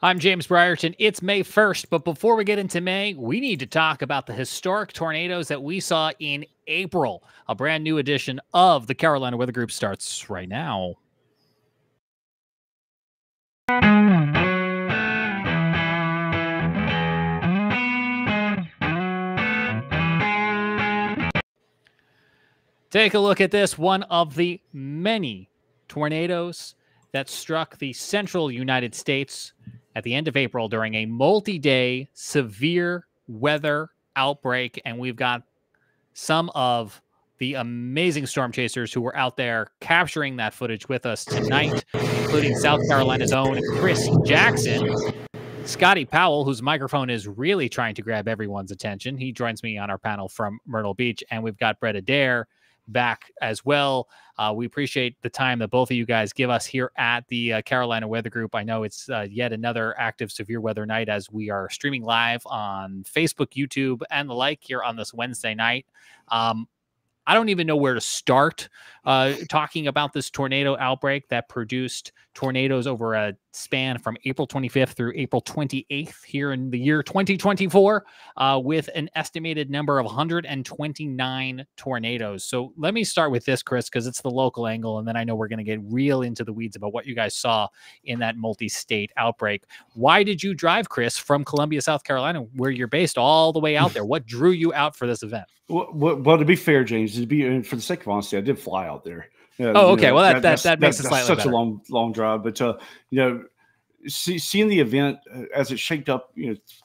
I'm James Brierton. It's May 1st, but before we get into May, we need to talk about the historic tornadoes that we saw in April. A brand new edition of the Carolina Weather Group starts right now. Take a look at this, one of the many tornadoes that struck the central United States at the end of April during a multi-day severe weather outbreak. And we've got some of the amazing storm chasers who were out there capturing that footage with us tonight, including South Carolina's own Chris Jackson, Scotty Powell, whose microphone is really trying to grab everyone's attention. He joins me on our panel from Myrtle Beach, and we've got Brett Adair back as well. We appreciate the time that both of you guys give us here at the Carolina Weather Group. I know it's yet another active severe weather night as we are streaming live on Facebook, YouTube, and the like here on this Wednesday night. I don't even know where to start talking about this tornado outbreak that produced tornadoes over a span from April 25th through April 28th here in the year 2024 with an estimated number of 129 tornadoes. So let me start with this, Chris, because it's the local angle, and then I know we're going to get real into the weeds about what you guys saw in that multi-state outbreak. Why did you drive, Chris, from Columbia, South Carolina, where you're based, all the way out there? What drew you out for this event? Well, to be fair, James, for the sake of honesty, I did fly out there. Oh, okay. Well, that makes it slightly better. A long drive, but seeing the event as it shaped up,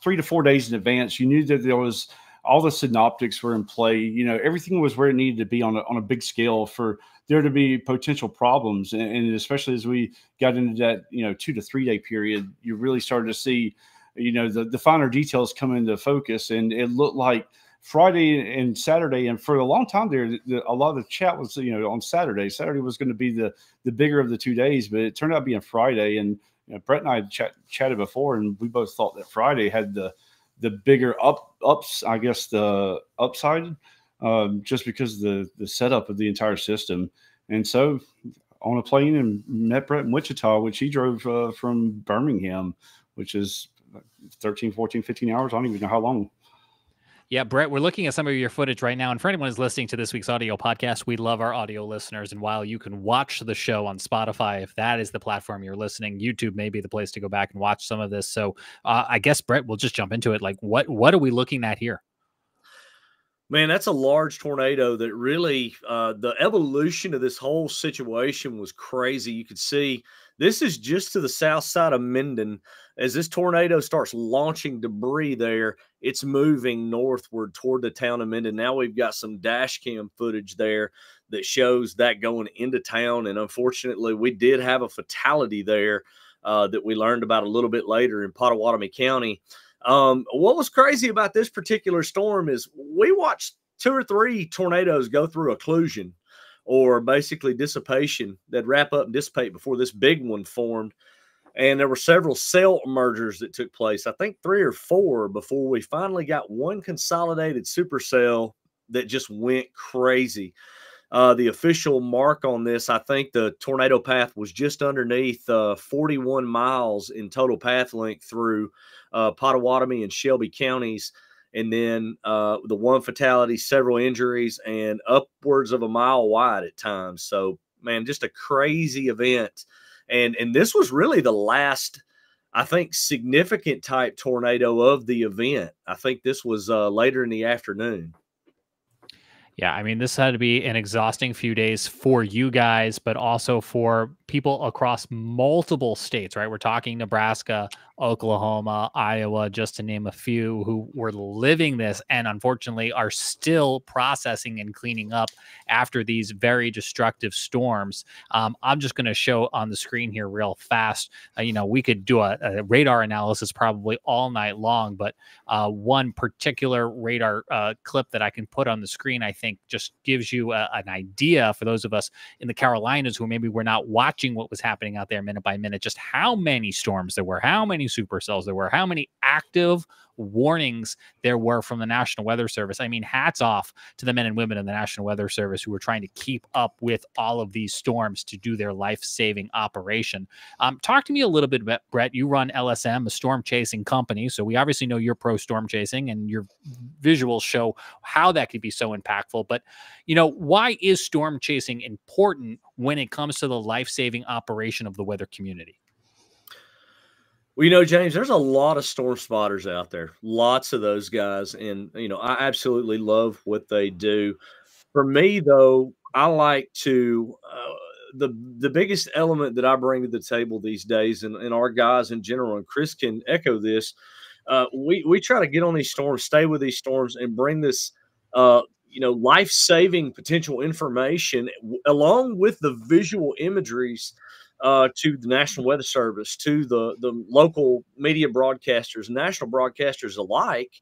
3 to 4 days in advance, you knew that there was all the synoptics were in play. Everything was where it needed to be on a big scale for there to be potential problems, and especially as we got into that 2 to 3 day period, you really started to see the finer details come into focus, and it looked like Friday and Saturday, and for a long time there, a lot of the chat was, on Saturday. Saturday was going to be the bigger of the 2 days, but it turned out being Friday. And Brett and I had chatted before, and we both thought that Friday had the bigger ups, I guess, the upside, just because of the setup of the entire system. And so, on a plane, and met Brett in Wichita, which he drove from Birmingham, which is 13, 14, 15 hours. I don't even know how long. Yeah, Brett, we're looking at some of your footage right now. And for anyone who's listening to this week's audio podcast, we love our audio listeners. And while you can watch the show on Spotify, if that is the platform you're listening, YouTube may be the place to go back and watch some of this. So I guess, Brett, we'll just jump into it. Like, what are we looking at here? Man, that's a large tornado that really, the evolution of this whole situation was crazy. You could see this is just to the south side of Minden. As this tornado starts launching debris there, it's moving northward toward the town of Minden. Now we've got some dash cam footage there that shows that going into town. And unfortunately, we did have a fatality there that we learned about a little bit later in Pottawatomie County. What was crazy about this particular storm is we watched 2 or 3 tornadoes go through occlusion, or basically dissipation, that wrap up and dissipate before this big one formed. And there were several cell mergers that took place, I think 3 or 4, before we finally got one consolidated supercell that just went crazy. The official mark on this, I think the tornado path was just underneath 41 miles in total path length through Pottawatomie and Shelby counties. And then the one fatality, several injuries, and upwards of a mile wide at times. So, man, just a crazy event. And this was really the last, I think, significant type tornado of the event. I think this was later in the afternoon. Yeah, I mean, this had to be an exhausting few days for you guys, but also for people across multiple states, right? We're talking Nebraska, Oklahoma, Iowa, just to name a few, who were living this and unfortunately are still processing and cleaning up after these very destructive storms. I'm just going to show on the screen here real fast. We could do a radar analysis probably all night long, but one particular radar clip that I can put on the screen, I think just gives you an idea for those of us in the Carolinas who maybe were not watching what was happening out there minute by minute, just how many storms there were, how many many supercells there were, how many active warnings there were from the National Weather Service. I mean, hats off to the men and women in the National Weather Service who were trying to keep up with all of these storms to do their life-saving operation. Talk to me a little bit about, Brett, you run LSM, a storm chasing company. So we obviously know you're pro storm chasing, and your visuals show how that could be so impactful. But, why is storm chasing important when it comes to the life-saving operation of the weather community? Well, James, there's a lot of storm spotters out there, lots of those guys. And, I absolutely love what they do. For me, though, I like to, the biggest element that I bring to the table these days, and our guys in general, and Chris can echo this, we try to get on these storms, stay with these storms, and bring this, life-saving potential information along with the visual imageries to the National Weather Service, to the local media broadcasters, national broadcasters alike,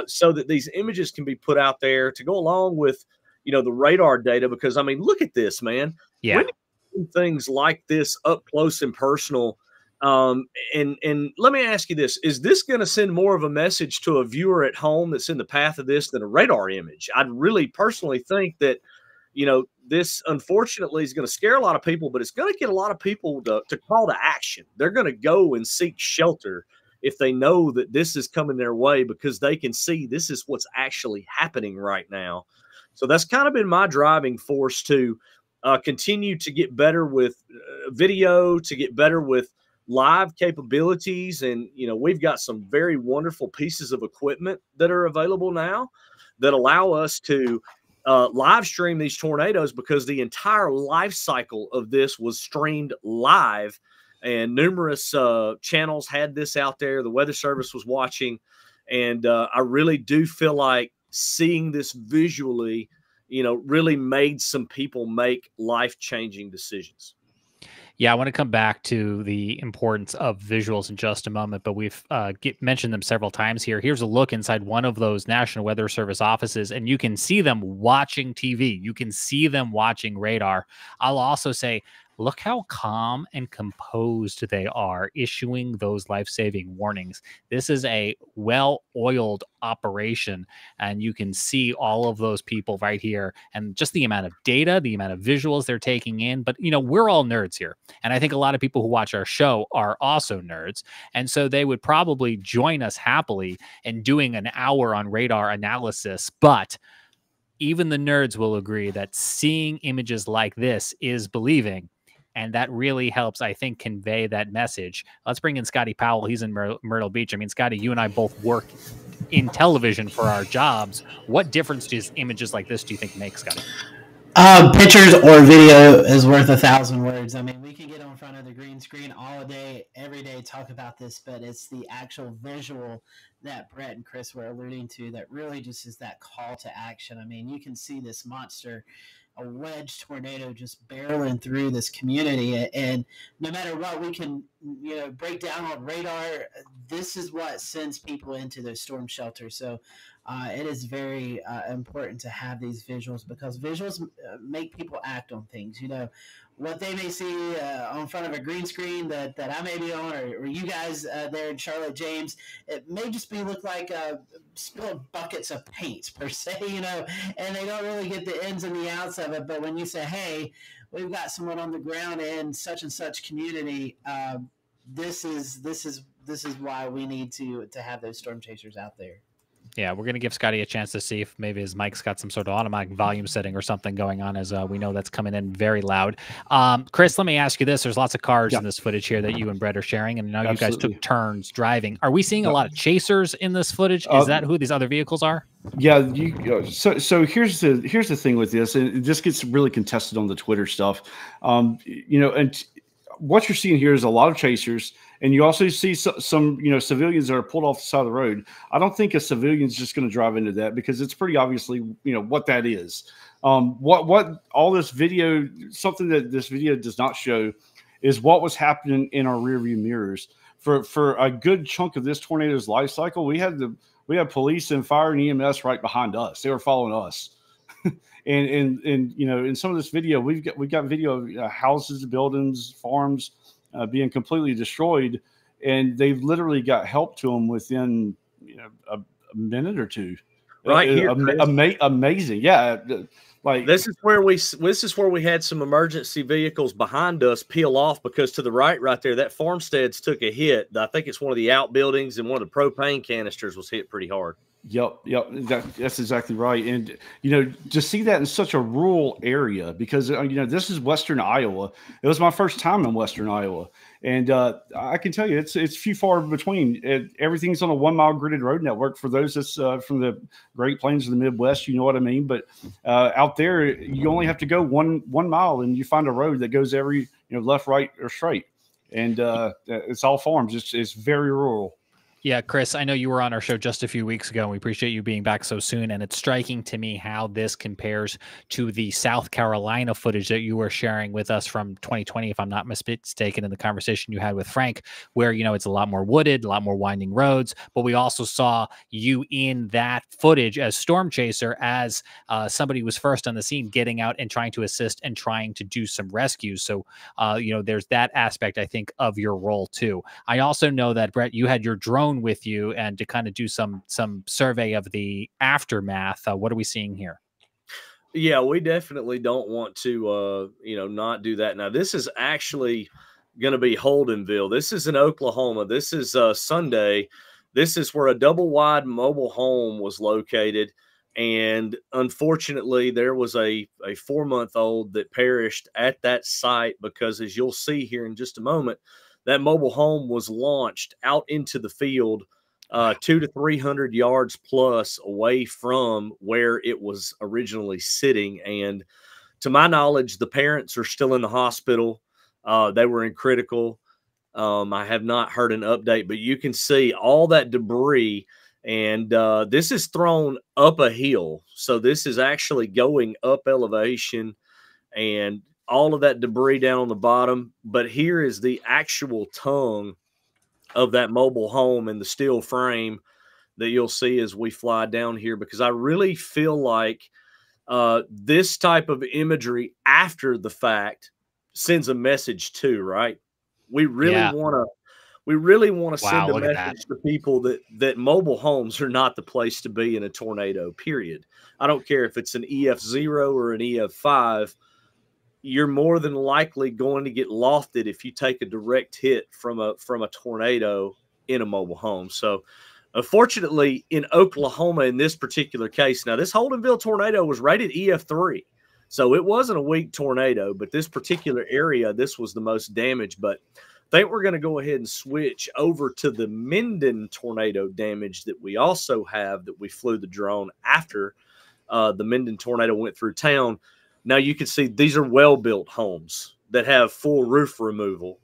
so that these images can be put out there to go along with, the radar data. Because, I mean, look at this, man. Yeah. When you do things like this up close and personal, and let me ask you this, is this going to send more of a message to a viewer at home that's in the path of this than a radar image? I'd really personally think that, this unfortunately is going to scare a lot of people, but it's going to get a lot of people to call to action. They're going to go and seek shelter if they know that this is coming their way, because they can see this is what's actually happening right now. So that's kind of been my driving force to continue to get better with video, to get better with live capabilities. And, we've got some very wonderful pieces of equipment that are available now that allow us to live stream these tornadoes, because the entire life cycle of this was streamed live, and numerous channels had this out there. The Weather Service was watching, and I really do feel like seeing this visually, really made some people make life-changing decisions. Yeah, I want to come back to the importance of visuals in just a moment, but we've mentioned them several times here. Here's a look inside one of those National Weather Service offices, and you can see them watching TV. You can see them watching radar. I'll also say, look how calm and composed they are issuing those life-saving warnings. This is a well-oiled operation, and you can see all of those people right here, and just the amount of data, the amount of visuals they're taking in. But, we're all nerds here, and I think a lot of people who watch our show are also nerds, and so they would probably join us happily in doing an hour on radar analysis. But even the nerds will agree that seeing images like this is believing. And that really helps, I think, convey that message. Let's bring in Scotty Powell. He's in Myrtle Beach. I mean, Scotty, you and I both work in television for our jobs. What difference does images like this do you think make, Scotty? Pictures or video is worth 1,000 words. I mean, we can get in front of the green screen all day, every day, talk about this, but it's the actual visual that Brett and Chris were alluding to that really just is that call to action. I mean, you can see this monster, a wedge tornado, just barreling through this community, and no matter what we can break down on radar, this is what sends people into those storm shelters. So it is very important to have these visuals, because visuals make people act on things. What they may see on front of a green screen that I may be on, or you guys there in Charlotte, James, it may just look like spilled buckets of paint per se, and they don't really get the ins and the outs of it. But when you say, hey, we've got someone on the ground in such and such community, this is why we need to have those storm chasers out there. Yeah, we're going to give Scotty a chance to see if maybe his mic's got some sort of automatic volume setting or something going on, as we know that's coming in very loud. Chris, let me ask you this. There's lots of cars in this footage here that you and Brett are sharing, and I know you guys took turns driving. Are we seeing a lot of chasers in this footage? Is that who these other vehicles are? Yeah. So here's the thing with this, and it just gets really contested on the Twitter stuff. And what you're seeing here is a lot of chasers, and you also see some civilians that are pulled off the side of the road. I don't think a civilian's just going to drive into that, because it's pretty obviously what that is. What all this video, something that this video does not show, is what was happening in our rearview mirrors for a good chunk of this tornado's life cycle. We had police and fire and EMS right behind us. They were following us. And in some of this video, we've got video of houses, buildings, farms being completely destroyed. and they've literally got help to them within a minute or two. Right here, amazing, yeah. Like this is where we had some emergency vehicles behind us peel off, because to the right there, that farmsteads took a hit. I think it's one of the outbuildings, and one of the propane canisters was hit pretty hard. Yep. That's exactly right. And to see that in such a rural area, because this is Western Iowa. It was my first time in Western Iowa, and I can tell you it's few far between. Everything's on a 1 mile gridded road network for those that's from the Great Plains of the Midwest. You know what I mean? But out there, you only have to go one mile, and you find a road that goes every left, right, or straight, and it's all farms. It's very rural. Yeah, Chris, I know you were on our show just a few weeks ago, and we appreciate you being back so soon. And it's striking to me how this compares to the South Carolina footage that you were sharing with us from 2020, if I'm not mistaken, in the conversation you had with Frank, where, it's a lot more wooded, a lot more winding roads. But we also saw you in that footage as storm chaser, as somebody who was first on the scene, getting out and trying to assist and trying to do some rescues. So, there's that aspect, I think, of your role too. I also know that, Brett, you had your drone with you and to kind of do some survey of the aftermath. What are we seeing here? Yeah, we definitely don't want to not do that. Now, this is actually going to be Holdenville. This is in Oklahoma. This is Sunday. This is where a double wide mobile home was located, and unfortunately there was a 4-month-old that perished at that site, because as you'll see here in just a moment, that mobile home was launched out into the field 200 to 300 yards plus away from where it was originally sitting. And to my knowledge, the parents are still in the hospital. They were in critical. I have not heard an update, but you can see all that debris. And this is thrown up a hill. So this is actually going up elevation, and all of that debris down on the bottom. But here is the actual tongue of that mobile home and the steel frame that you'll see as we fly down here, because I really feel like this type of imagery after the fact sends a message too, right? We really want to send a message to people that mobile homes are not the place to be in a tornado, period. I don't care if it's an EF0 or an EF5. You're more than likely going to get lofted if you take a direct hit from a tornado in a mobile home. So unfortunately in Oklahoma, in this particular case, now this Holdenville tornado was rated EF3. So it wasn't a weak tornado, but this particular area, this was the most damage. But I think we're going to go ahead and switch over to the Minden tornado damage that we also have, that we flew the drone after the Minden tornado went through town. Now you can see these are well-built homes that have full roof removal.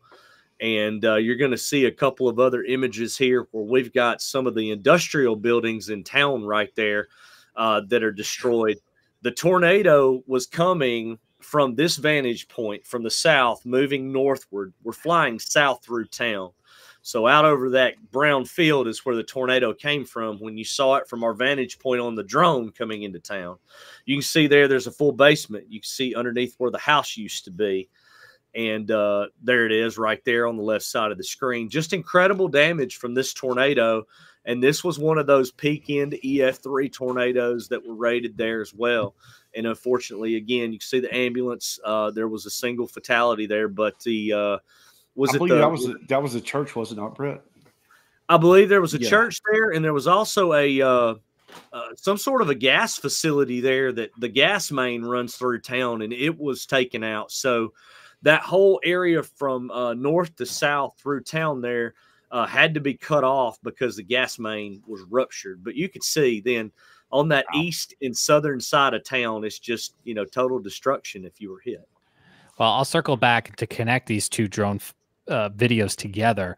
And you're going to see a couple of other images here where we've got some of the industrial buildings in town right there that are destroyed. The tornado was coming from this vantage point from the south, moving northward. We're flying south through town. So out over that brown field is where the tornado came from when you saw it from our vantage point on the drone coming into town. You can see there's a full basement. You can see underneath where the house used to be. And there it is right there on the left side of the screen. Just incredible damage from this tornado. And this was one of those peak end EF3 tornadoes that were rated there as well. And unfortunately, again, you can see the ambulance. There was a single fatality there, but the that was a church, was it not, Brett? I believe there was a church there, and there was also a some sort of a gas facility there that the gas main runs through town, and it was taken out. So that whole area from north to south through town there had to be cut off because the gas main was ruptured. But you could see then on that east and southern side of town, it's just, total destruction if you were hit. Well, I'll circle back to connect these two drone videos together.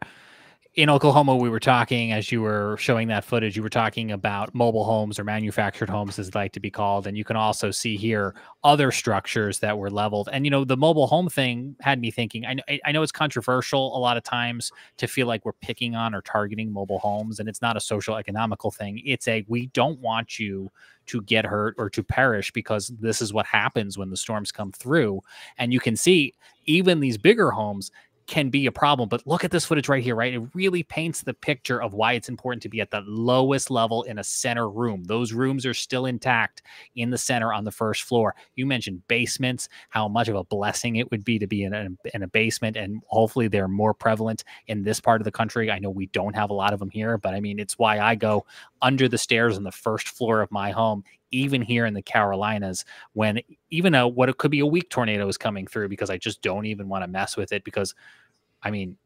In Oklahoma, we were talking, as you were showing that footage, you were talking about mobile homes, or manufactured homes as they like to be called. And you can also see here other structures that were leveled. And, the mobile home thing had me thinking, I know it's controversial a lot of times to feel like we're picking on or targeting mobile homes. And it's not a social economical thing. It's we don't want you to get hurt or to perish, because this is what happens when the storms come through. And you can see even these bigger homes can be a problem. But look at this footage right here, right? It really paints the picture of why it's important to be at the lowest level in a center room. Those rooms are still intact in the center on the first floor. You mentioned basements, how much of a blessing it would be to be in a basement, and hopefully they're more prevalent in this part of the country. I know we don't have a lot of them here, but I mean, it's why I go under the stairs on the first floor of my home, even here in the Carolinas, when even what it could be a weak tornado is coming through, because I just don't even want to mess with it. Because I mean,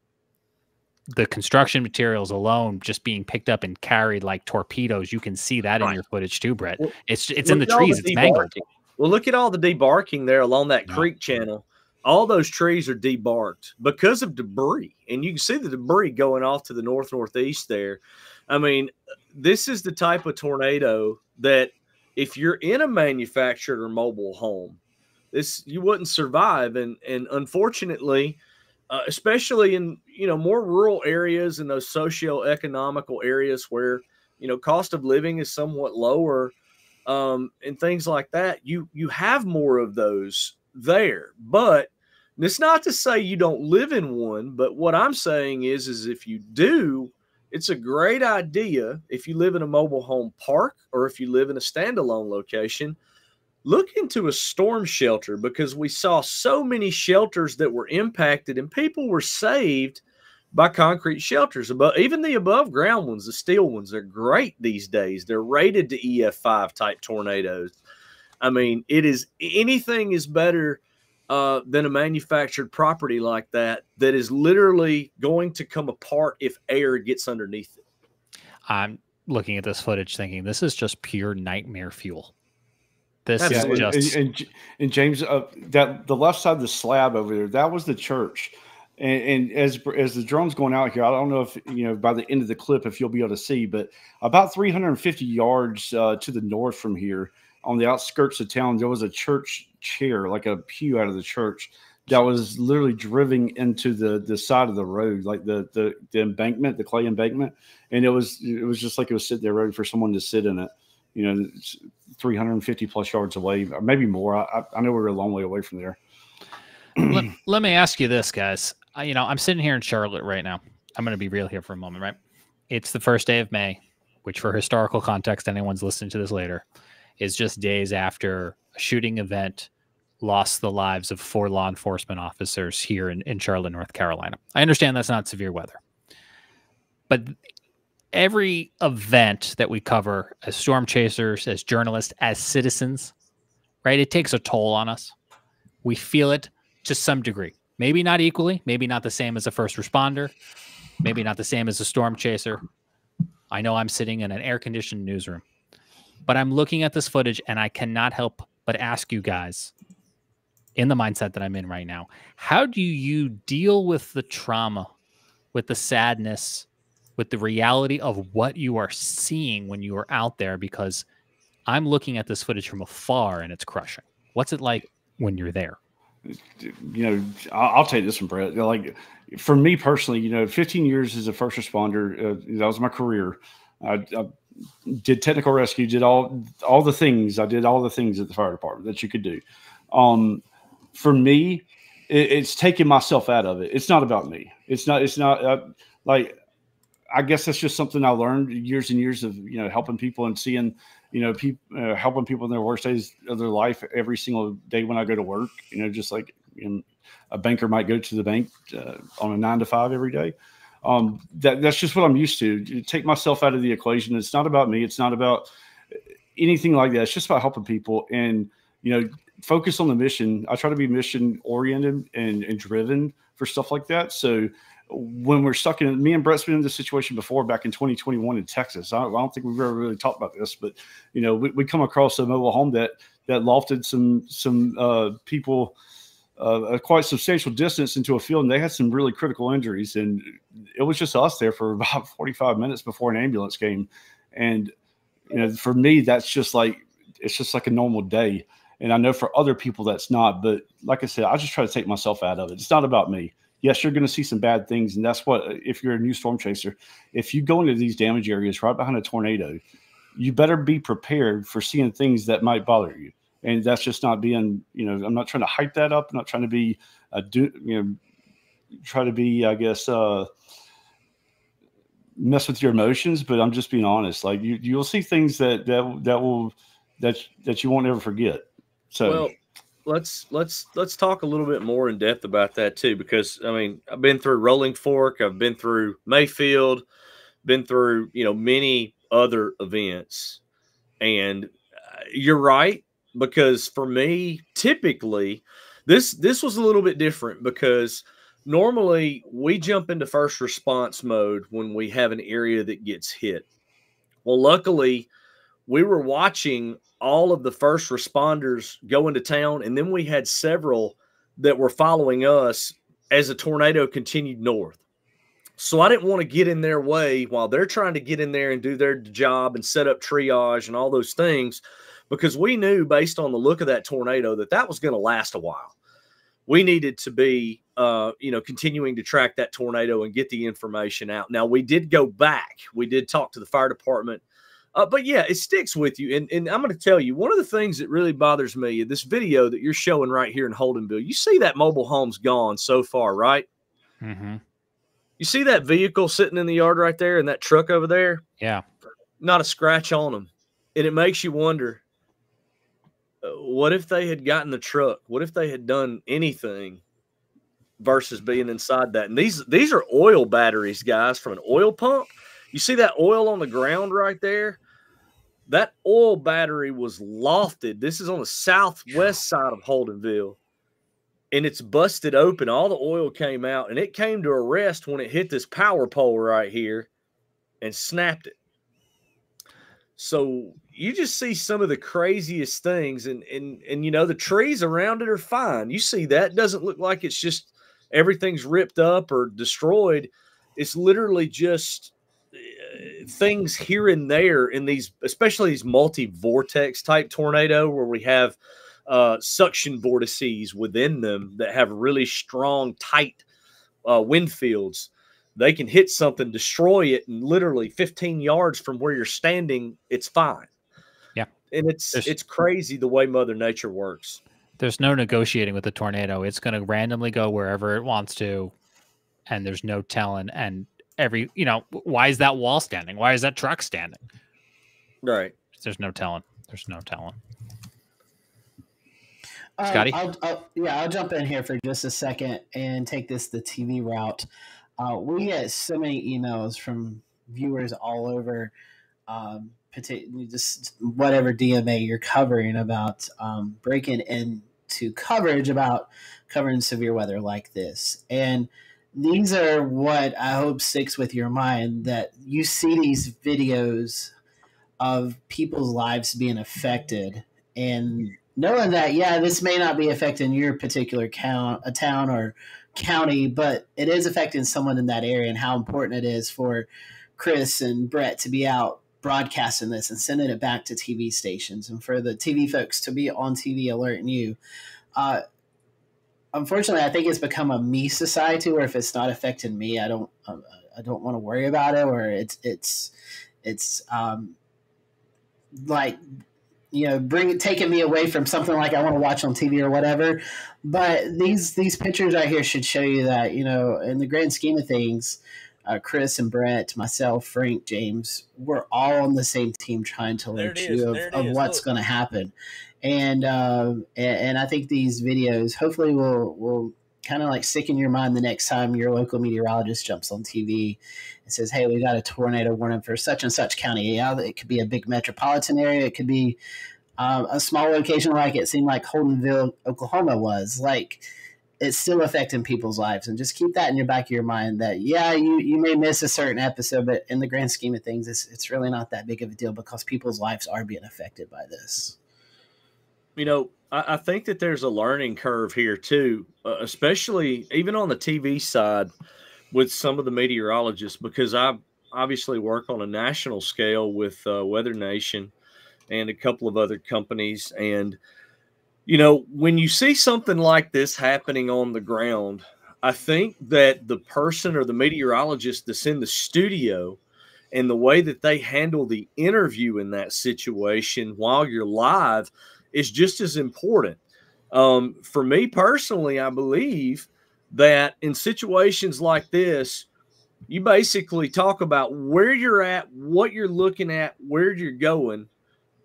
the construction materials alone just being picked up and carried like torpedoes. You can see that in your footage too, Brett. Well, it's in the trees. It's mangled. Well, look at all the debarking there along that creek channel. All those trees are debarked because of debris. And you can see the debris going off to the northeast there. I mean, this is the type of tornado that if you're in a manufactured or mobile home, you wouldn't survive. And unfortunately, especially in, more rural areas and those socioeconomical areas where, cost of living is somewhat lower, and things like that, you have more of those there. But it's not to say you don't live in one, but what I'm saying is if you do, it's a great idea if you live in a mobile home park or if you live in a standalone location, look into a storm shelter, because we saw so many shelters that were impacted and people were saved by concrete shelters. Even the above ground ones, the steel ones, are great these days. They're rated to EF5 type tornadoes. I mean, anything is better than a manufactured property like that is literally going to come apart if air gets underneath it. I'm looking at this footage thinking this is just pure nightmare fuel. This is just and James, that the left side of the slab over there, that was the church. And as the drone's going out here, I don't know if by the end of the clip if you'll be able to see, but about 350 yards to the north from here, on the outskirts of town, there was a church chair, like a pew out of the church, that was literally driven into the side of the road, like the embankment, the clay embankment, and it was just like it was sitting there ready for someone to sit in it. 350 plus yards away, or maybe more. I know we're a long way away from there. Let me ask you this, guys. I'm sitting here in Charlotte right now. I'm going to be real here for a moment, right? It's the first day of May, which for historical context, anyone's listening to this later, is just days after a shooting event lost the lives of 4 law enforcement officers here in Charlotte, North Carolina. I understand that's not severe weather, but every event that we cover as storm chasers, as journalists, as citizens, right, it takes a toll on us. We feel it to some degree. Maybe not equally, maybe not the same as a first responder, maybe not the same as a storm chaser. I know I'm sitting in an air-conditioned newsroom, but I'm looking at this footage and I cannot help but ask you guys, in the mindset that I'm in right now, how do you deal with the trauma, with the sadness, with the reality of what you are seeing when you are out there? Because I'm looking at this footage from afar and it's crushing. What's it like when you're there? I'll take this one, Brett. Like, for me personally, 15 years as a first responder, that was my career. I did technical rescue, did all the things. I did all the things at the fire department that you could do. For me, it's taking myself out of it. It's not about me. It's not like, I guess that's just something I learned years and years of, helping people and seeing, people, helping people in their worst days of their life every single day when I go to work, just like a banker might go to the bank on a 9 to 5 every day. That's just what I'm used to. Take myself out of the equation. It's not about me. It's not about anything like that. It's just about helping people and, focus on the mission. I try to be mission oriented and driven for stuff like that. So when we're stuck in, me and Brett's been in this situation before back in 2021 in Texas. I don't think we've ever really talked about this, but we come across a mobile home that lofted some people a quite substantial distance into a field, and they had some really critical injuries. And it was just us there for about 45 minutes before an ambulance came. And for me, it's just like a normal day. And I know for other people that's not, but like I said, I just try to take myself out of it. It's not about me. Yes, you're going to see some bad things. And that's what, if you're a new storm chaser, if you go into these damage areas right behind a tornado, you better be prepared for seeing things that might bother you. And that's just not being, I'm not trying to hype that up. I'm not trying to be, try to be, I guess, mess with your emotions, but I'm just being honest. Like you'll see things that you won't ever forget. So well, let's talk a little bit more in depth about that too, because I mean, I've been through Rolling Fork, I've been through Mayfield, been through, you know, many other events, and you're right, because for me, typically, this was a little bit different, because normally we jump into first response mode when we have an area that gets hit. Well, luckily, we were watching all of the first responders go into town, and then we had several that were following us as the tornado continued north. So I didn't want to get in their way while they're trying to get in there and do their job and set up triage and all those things, because we knew based on the look of that tornado that was going to last a while. We needed to be, continuing to track that tornado and get the information out. Now, we did go back. We did talk to the fire department. But yeah, it sticks with you. And I'm going to tell you, one of the things that really bothers me, this video that you're showing right here in Holdenville, you see that mobile home's gone so far, right? Mm-hmm. You see that vehicle sitting in the yard right there and that truck over there? Yeah. Not a scratch on them. And it makes you wonder, what if they had gotten the truck? What if they had done anything versus being inside that? And these are oil batteries, guys, from an oil pump. You see that oil on the ground right there? That oil battery was lofted. This is on the southwest side of Holdenville. And it's busted open. All the oil came out, and it came to a rest when it hit this power pole right here and snapped it. So you just see some of the craziest things, and you know, the trees around it are fine. You see that. It doesn't look like it's just everything's ripped up or destroyed. It's literally just things here and there in these, especially these multi-vortex type tornado where we have suction vortices within them that have really strong, tight wind fields. They can hit something, destroy it, and literally 15 yards from where you're standing, it's fine. Yeah. And it's crazy the way Mother Nature works. There's no negotiating with the tornado. It's going to randomly go wherever it wants to, and there's no telling. And why is that wall standing? Why is that truck standing? Right. There's no telling. There's no telling. Scotty? I'll jump in here for just a second and take this the TV route. We get so many emails from viewers all over, particularly just whatever DMA you're covering about breaking into coverage about covering severe weather like this. And these are what I hope sticks with your mind, that you see these videos of people's lives being affected, and knowing that, yeah, this may not be affecting your particular town or county, but it is affecting someone in that area, and how important it is for Chris and Brett to be out broadcasting this and sending it back to TV stations, and for the TV folks to be on TV alerting you. Unfortunately, I think it's become a me society where if it's not affecting me, I don't want to worry about it, or it's like, you know, taking me away from something like I want to watch on TV or whatever. But these pictures right here should show you that, you know, in the grand scheme of things, Chris and Brett, myself, Frank, James, we're all on the same team trying to alert you of what's going to happen. And I think these videos hopefully will kind of like stick in your mind the next time your local meteorologist jumps on TV and says, hey, we got a tornado warning for such and such county. Yeah, it could be a big metropolitan area. It could be a small location like it seemed like Holdenville, Oklahoma was. Like, it's still affecting people's lives. And just keep that in your back of your mind that, yeah, you may miss a certain episode, but in the grand scheme of things, it's really not that big of a deal because people's lives are being affected by this. You know, I think that there's a learning curve here too, especially even on the TV side with some of the meteorologists, because I obviously work on a national scale with Weather Nation and a couple of other companies. And, you know, when you see something like this happening on the ground, I think that the person or the meteorologist that's in the studio and the way that they handle the interview in that situation while you're live is just as important. For me personally, I believe that in situations like this, you basically talk about where you're at, what you're looking at, where you're going.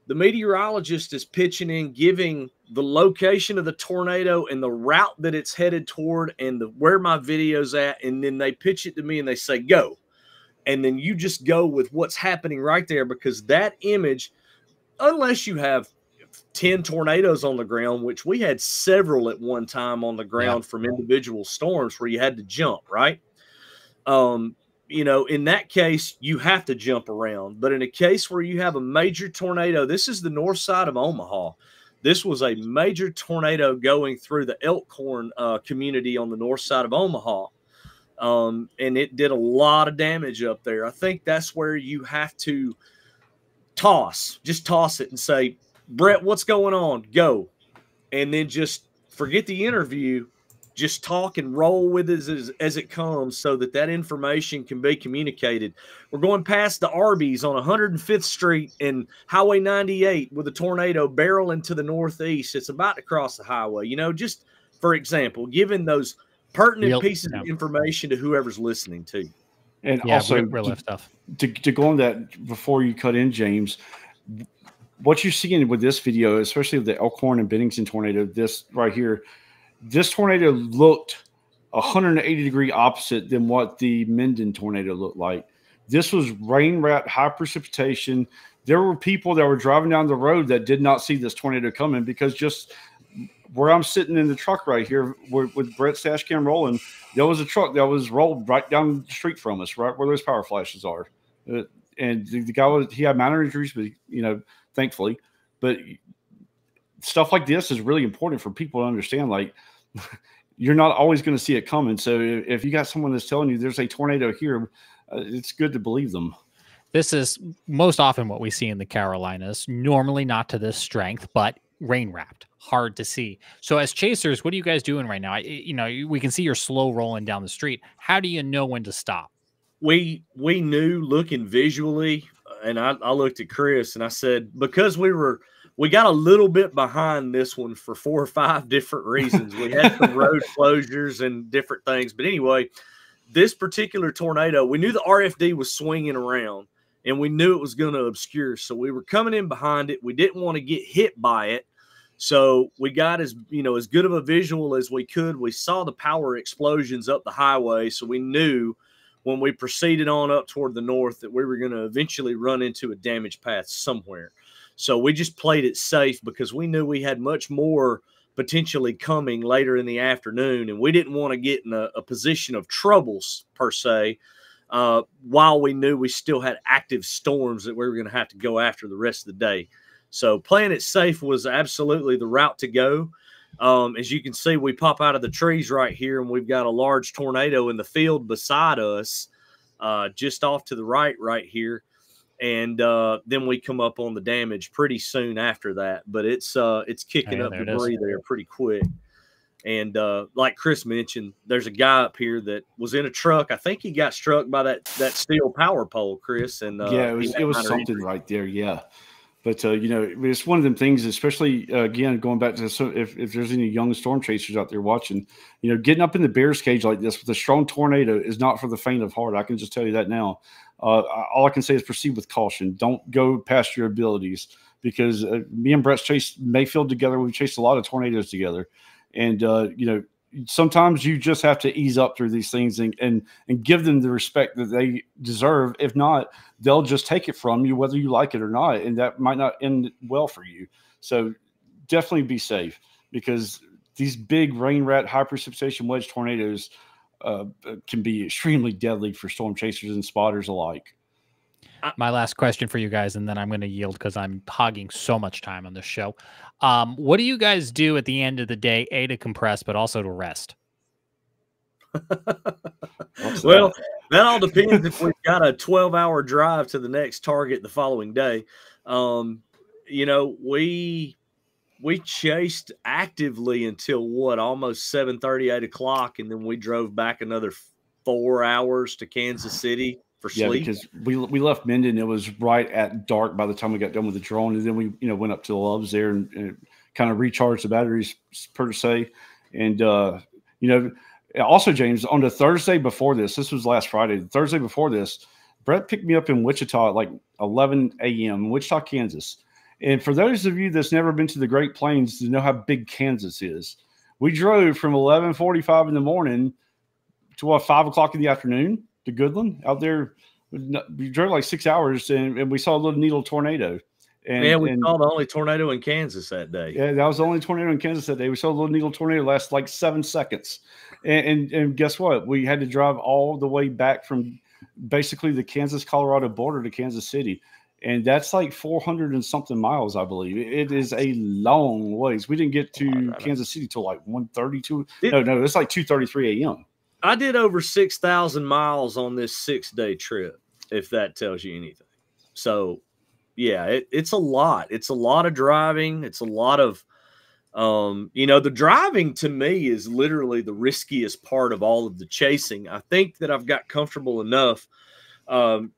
The meteorologist is pitching in, giving the location of the tornado and the route that it's headed toward and where my video's at. And then they pitch it to me and they say, go. And then you just go with what's happening right there, because that image, unless you have 10 tornadoes on the ground, which we had several at one time on the ground from individual storms where you had to jump, right? You know, in that case, you have to jump around. But in a case where you have a major tornado, this is the north side of Omaha. This was a major tornado going through the Elkhorn community on the north side of Omaha. And it did a lot of damage up there. I think that's where you have to just toss it and say, Brett, what's going on? Go. And then just forget the interview. Just talk and roll with it as it comes, so that information can be communicated. We're going past the Arby's on 105th Street and Highway 98 with a tornado barreling to the northeast. It's about to cross the highway. You know, just for example, giving those pertinent pieces of information to whoever's listening to. And also, real stuff. To go on that before you cut in, James, what you're seeing with this video, especially with the Elkhorn and Bennington tornado, this right here, this tornado looked 180-degree opposite than what the Minden tornado looked like. This was rain-wrapped, high precipitation. There were people that were driving down the road that did not see this tornado coming, because just where I'm sitting in the truck right here with Brett's dash cam rolling, there was a truck that was rolled right down the street from us, right where those power flashes are. And the guy he had minor injuries, but thankfully. But stuff like this is really important for people to understand. Like, you're not always going to see it coming. So if you got someone that's telling you there's a tornado here, it's good to believe them. This is most often what we see in the Carolinas. Normally not to this strength, but rain wrapped, hard to see. So as chasers, what are you guys doing right now? We can see you're slow rolling down the street. How do you know when to stop? We knew looking visually, and I looked at Chris and I said, because we got a little bit behind this one for 4 or 5 different reasons. We had some road closures and different things. But anyway, this particular tornado, we knew the RFD was swinging around, and we knew it was going to obscure. So we were coming in behind it. We didn't want to get hit by it. So we got as good of a visual as we could. We saw the power explosions up the highway. So we knew when we proceeded on up toward the north that we were going to eventually run into a damaged path somewhere. So we just played it safe, because we knew we had much more potentially coming later in the afternoon, and we didn't want to get in a position of troubles per se, while we knew we still had active storms that we were going to have to go after the rest of the day. So playing it safe was absolutely the route to go. As you can see, we pop out of the trees right here, and we've got a large tornado in the field beside us, just off to the right here. And then we come up on the damage pretty soon after that. But it's kicking up debris there pretty quick. And like Chris mentioned, there's a guy up here that was in a truck. I think he got struck by that steel power pole, Chris. And it was something right there. Yeah. But, it's one of them things, especially, again, going back to if there's any young storm chasers out there watching, getting up in the bear's cage like this with a strong tornado is not for the faint of heart. I can just tell you that now. All I can say is proceed with caution. Don't go past your abilities, because me and Brett chased Mayfield together. We've chased a lot of tornadoes together. And, sometimes you just have to ease up through these things and give them the respect that they deserve. If not, they'll just take it from you, whether you like it or not. And that might not end well for you. So definitely be safe, because these big rain rat, high precipitation wedge tornadoes can be extremely deadly for storm chasers and spotters alike. My last question for you guys, and then I'm going to yield because I'm hogging so much time on this show. What do you guys do at the end of the day, A, to compress, but also to rest? Well, that all depends if we've got a 12-hour drive to the next target the following day. We chased actively until almost 7:30, 8 o'clock, and then we drove back another 4 hours to Kansas City for sleep. Yeah, because we left Minden. It was right at dark by the time we got done with the drone, and then we went up to the Loves there and kind of recharged the batteries per se. And Also, James, on the Thursday before this was last Friday. The Thursday before this, Brett picked me up in Wichita at like 11 a.m. Wichita, Kansas. And for those of you that's never been to the Great Plains to know how big Kansas is, we drove from 11:45 in the morning to 5 o'clock in the afternoon to Goodland out there. We drove like 6 hours, and we saw a little needle tornado. And we saw the only tornado in Kansas that day. Yeah, that was the only tornado in Kansas that day. We saw a little needle tornado last like 7 seconds. And guess what? We had to drive all the way back from basically the Kansas-Colorado border to Kansas City. And that's like 400 and something miles, I believe. It is a long ways. We didn't get to Kansas City till like 1:32. No, it's like 2:33 a.m. I did over 6,000 miles on this 6-day trip, if that tells you anything. So, yeah, it's a lot. It's a lot of driving. It's a lot of, the driving to me is literally the riskiest part of all of the chasing. I think that I've got comfortable enough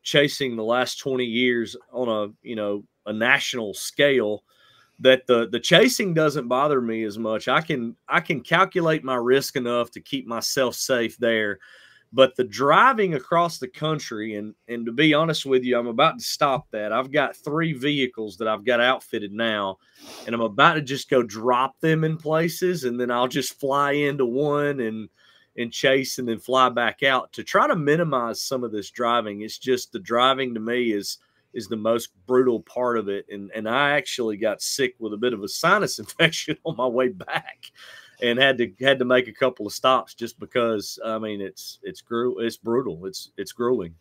chasing the last 20 years on a national scale that the chasing doesn't bother me as much. I can calculate my risk enough to keep myself safe there. But the driving across the country, and to be honest with you, I'm about to stop that. I've got 3 vehicles that I've got outfitted now, and I'm about to just go drop them in places, and then I'll just fly into one and chase and then fly back out to try to minimize some of this driving. It's just the driving to me is the most brutal part of it. And I actually got sick with a bit of a sinus infection on my way back and had to make a couple of stops just because, I mean, it's brutal. It's grueling.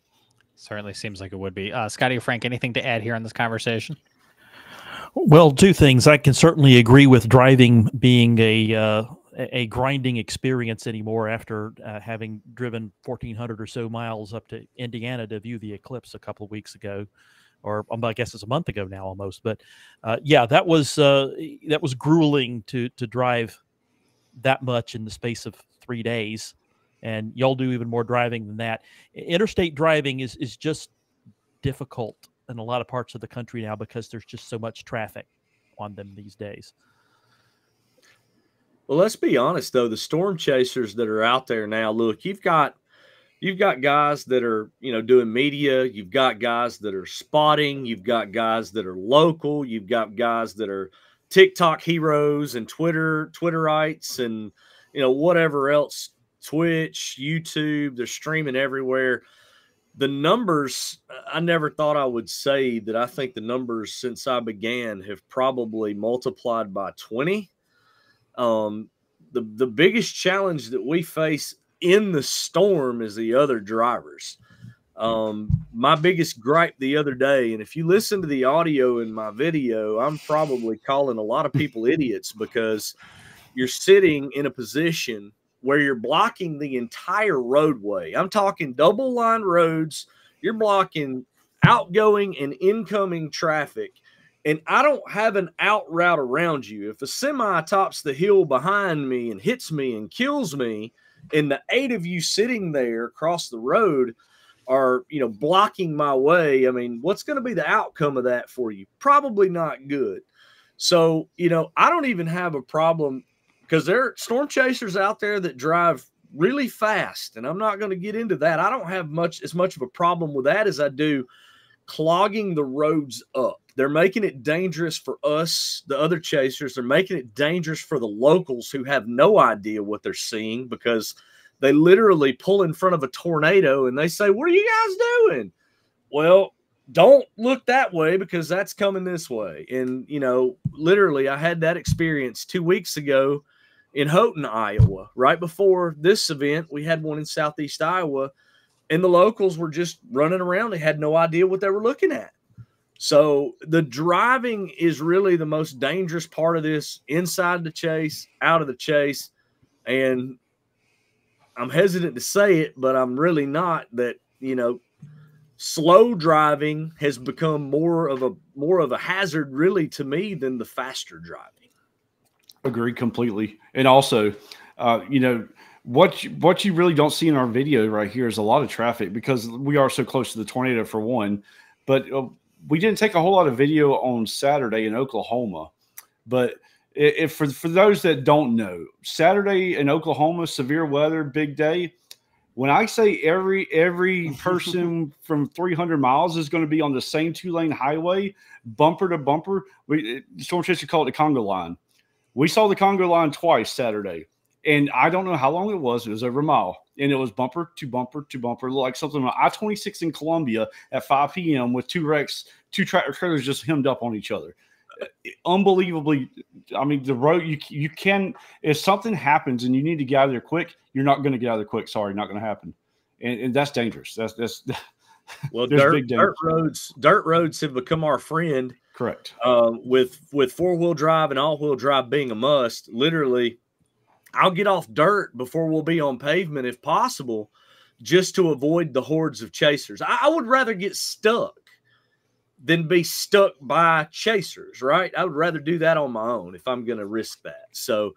Certainly seems like it would be. Scotty or Frank, anything to add here on this conversation? Well, 2 things. I can certainly agree with driving being a grinding experience anymore after having driven 1,400 or so miles up to Indiana to view the eclipse a couple of weeks ago, or I guess it's a month ago now almost. But yeah, that was grueling to drive that much in the space of 3 days, and y'all do even more driving than that. Interstate driving is just difficult in a lot of parts of the country now because there's just so much traffic on them these days. Well, let's be honest though, the storm chasers that are out there now, look, you've got guys that are, doing media, you've got guys that are spotting, you've got guys that are local, you've got guys that are TikTok heroes and Twitterites and, whatever else, Twitch, YouTube, they're streaming everywhere. The numbers, I never thought I would say that I think the numbers since I began have probably multiplied by 20. The biggest challenge that we face in the storm is the other drivers. My biggest gripe the other day, and if you listen to the audio in my video, I'm probably calling a lot of people idiots because you're sitting in a position where you're blocking the entire roadway. I'm talking double line roads. You're blocking outgoing and incoming traffic. And I don't have an out route around you. If a semi tops the hill behind me and hits me and kills me, and the 8 of you sitting there across the road are, blocking my way, I mean, what's going to be the outcome of that for you? Probably not good. So, I don't even have a problem because there are storm chasers out there that drive really fast. And I'm not going to get into that. I don't have as much of a problem with that as I do clogging the roads up. They're making it dangerous for us, the other chasers. They're making it dangerous for the locals who have no idea what they're seeing because they literally pull in front of a tornado and they say, "What are you guys doing?" Well, don't look that way because that's coming this way. And, literally I had that experience 2 weeks ago in Houghton, Iowa. Right before this event, we had one in Southeast Iowa, and the locals were just running around. They had no idea what they were looking at. So the driving is really the most dangerous part of this, inside the chase, out of the chase. And I'm hesitant to say it, but I'm really not, that, slow driving has become more of a hazard really to me than the faster driving. Agree completely. And also, what you really don't see in our video right here is a lot of traffic because we are so close to the tornado for one, but we didn't take a whole lot of video on Saturday in Oklahoma, but For those that don't know, Saturday in Oklahoma, severe weather, big day. When I say every person from 300 miles is going to be on the same 2-lane highway, bumper to bumper, Storm Chasers call it the Congo line. We saw the Congo line twice Saturday, and I don't know how long it was. It was over a mile, and it was bumper to bumper to bumper, like something on I-26 in Columbia at 5 p.m. with two tractor trailers just hemmed up on each other. Unbelievably, I mean, the road, you can, if something happens and you need to get out of there quick, you're not going to get out of there quick. Sorry, not going to happen. And that's dangerous. That's well, dirt roads have become our friend. Correct. With 4-wheel drive and all-wheel drive being a must, literally, I'll get off dirt before we'll be on pavement if possible, just to avoid the hordes of chasers. I would rather get stuck than be stuck by chasers, right? I would rather do that on my own if I'm going to risk that. So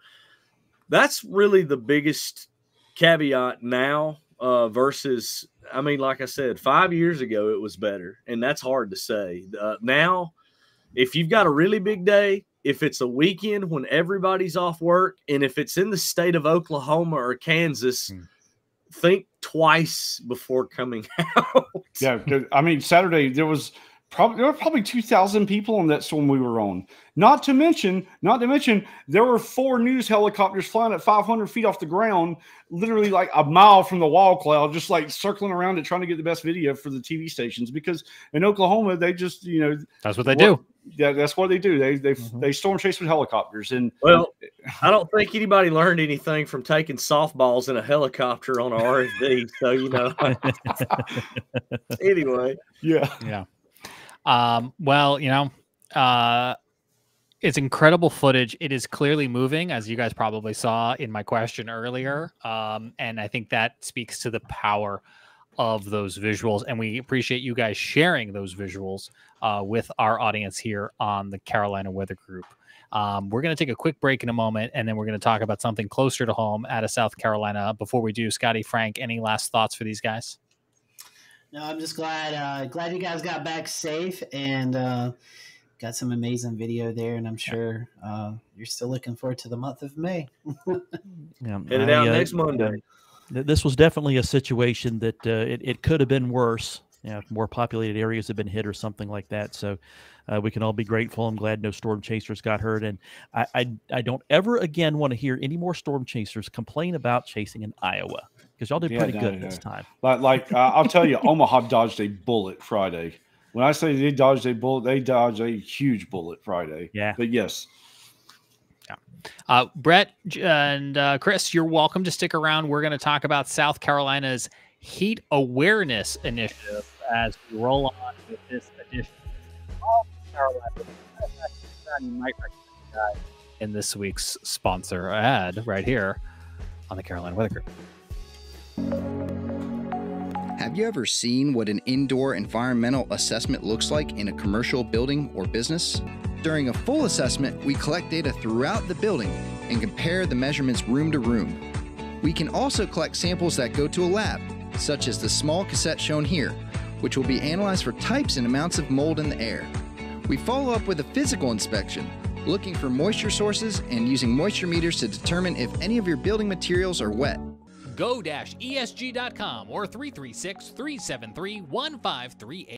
that's really the biggest caveat now versus, I mean, like I said, 5 years ago it was better, and that's hard to say. Now, if you've got a really big day, if it's a weekend when everybody's off work, and if it's in the state of Oklahoma or Kansas, think twice before coming out. Yeah, I mean, Saturday there were probably 2,000 people on that storm we were on. Not to mention, there were 4 news helicopters flying at 500 feet off the ground, literally like a mile from the wall cloud, just like circling around it, trying to get the best video for the TV stations. Because in Oklahoma, they just, that's what they do. Yeah, that's what they do. They storm chase with helicopters. And well, I don't think anybody learned anything from taking softballs in a helicopter on an RFD. So anyway, yeah. Well, it's incredible footage. It is clearly moving, as you guys probably saw in my question earlier. And I think that speaks to the power of those visuals. And we appreciate you guys sharing those visuals with our audience here on the Carolina Weather Group. We're going to take a quick break in a moment, and then we're going to talk about something closer to home out of South Carolina. Before we do, Scotty, Frank, any last thoughts for these guys? No, I'm just glad you guys got back safe and got some amazing video there, and I'm sure you're still looking forward to the month of May. Headed out next Monday. This was definitely a situation that it could have been worse. If more populated areas have been hit or something like that. So we can all be grateful. I'm glad no storm chasers got hurt. And I don't ever again want to hear any more storm chasers complain about chasing in Iowa, because y'all did pretty good this time. Like I'll tell you, Omaha dodged a bullet Friday. When I say they dodged a bullet, they dodged a huge bullet Friday. Yeah. But yes. Yeah. Brett and Chris, you're welcome to stick around. We're going to talk about South Carolina's Heat Awareness Initiative as we roll on with this edition of Carolina. You might recognize that in this week's sponsor ad right here on the Carolina Weather Group. Have you ever seen what an indoor environmental assessment looks like in a commercial building or business? During a full assessment, we collect data throughout the building and compare the measurements room to room. We can also collect samples that go to a lab, such as the small cassette shown here, which will be analyzed for types and amounts of mold in the air. We follow up with a physical inspection, looking for moisture sources and using moisture meters to determine if any of your building materials are wet. Go-ESG.com or 336-373-1538.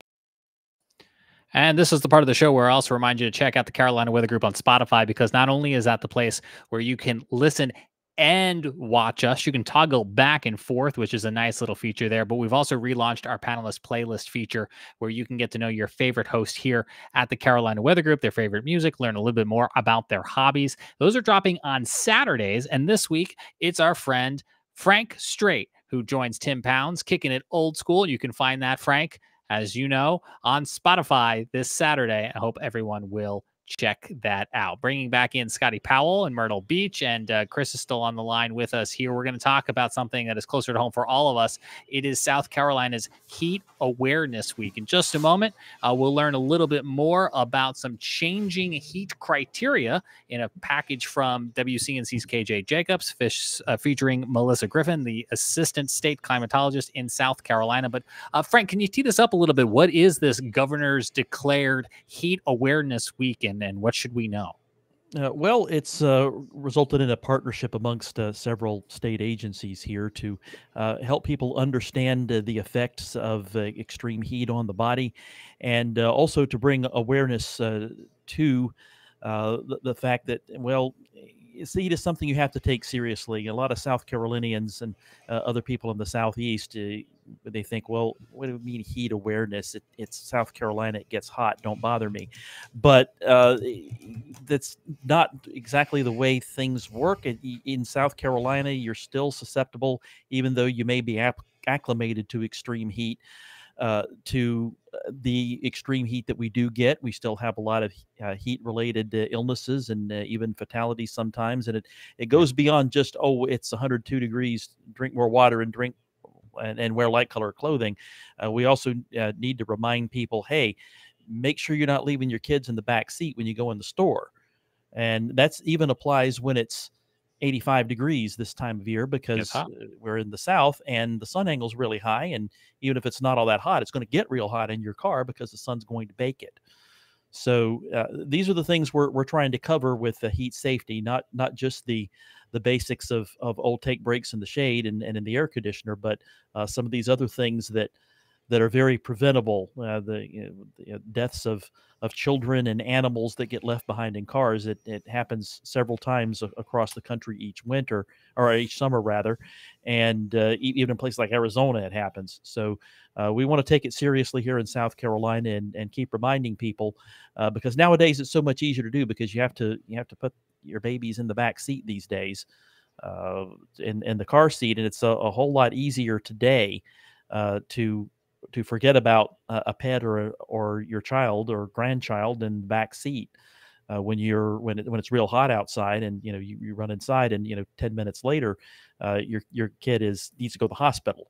And this is the part of the show where I also remind you to check out the Carolina Weather Group on Spotify, because not only is that the place where you can listen and watch us, you can toggle back and forth, which is a nice little feature there. But we've also relaunched our panelist playlist feature, where you can get to know your favorite host here at the Carolina Weather Group, their favorite music, learn a little bit more about their hobbies. Those are dropping on Saturdays. And this week, it's our friend Frank Strait, who joins Tim Pounds, kicking it old school. You can find that, Frank, as you know, on Spotify this Saturday. I hope everyone will check that out. Bringing back in Scotty Powell and Myrtle Beach, and Chris is still on the line with us here. We're going to talk about something that is closer to home for all of us. It is South Carolina's Heat Awareness Week. In just a moment, we'll learn a little bit more about some changing heat criteria in a package from WCNC's KJ Jacobs, featuring Melissa Griffin, the assistant state climatologist in South Carolina. But Frank, can you tee this up a little bit? What is this governor's declared Heat Awareness Week, and what should we know? Well, it's resulted in a partnership amongst several state agencies here to help people understand the effects of extreme heat on the body, and also to bring awareness to the fact that, well, heat is something you have to take seriously. A lot of South Carolinians and other people in the Southeast, they think, well, what do we mean heat awareness? It's South Carolina, it gets hot, don't bother me. But that's not exactly the way things work. In South Carolina, you're still susceptible, even though you may be acclimated to extreme heat. To the extreme heat that we do get, we still have a lot of heat-related illnesses and even fatalities sometimes. And it goes beyond just, oh, it's 102 degrees, drink more water and drink and wear light color clothing. We also need to remind people, hey, make sure you're not leaving your kids in the back seat when you go in the store. And that's even applies when it's 85 degrees this time of year, because we're in the South and the sun angle's really high. And even if it's not all that hot, it's going to get real hot in your car because the sun's going to bake it. So these are the things we're trying to cover with the heat safety, not just the basics of take breaks in the shade and in the air conditioner, but some of these other things that are very preventable. The deaths of children and animals that get left behind in cars. It happens several times across the country each winter, or each summer rather, and even in places like Arizona it happens. So we want to take it seriously here in South Carolina and keep reminding people, because nowadays it's so much easier to do, because you have to put your babies in the back seat these days, in the car seat, and it's a whole lot easier today to forget about a pet or your child or grandchild in the back seat when it's real hot outside, and you run inside, and 10 minutes later your kid needs to go to the hospital.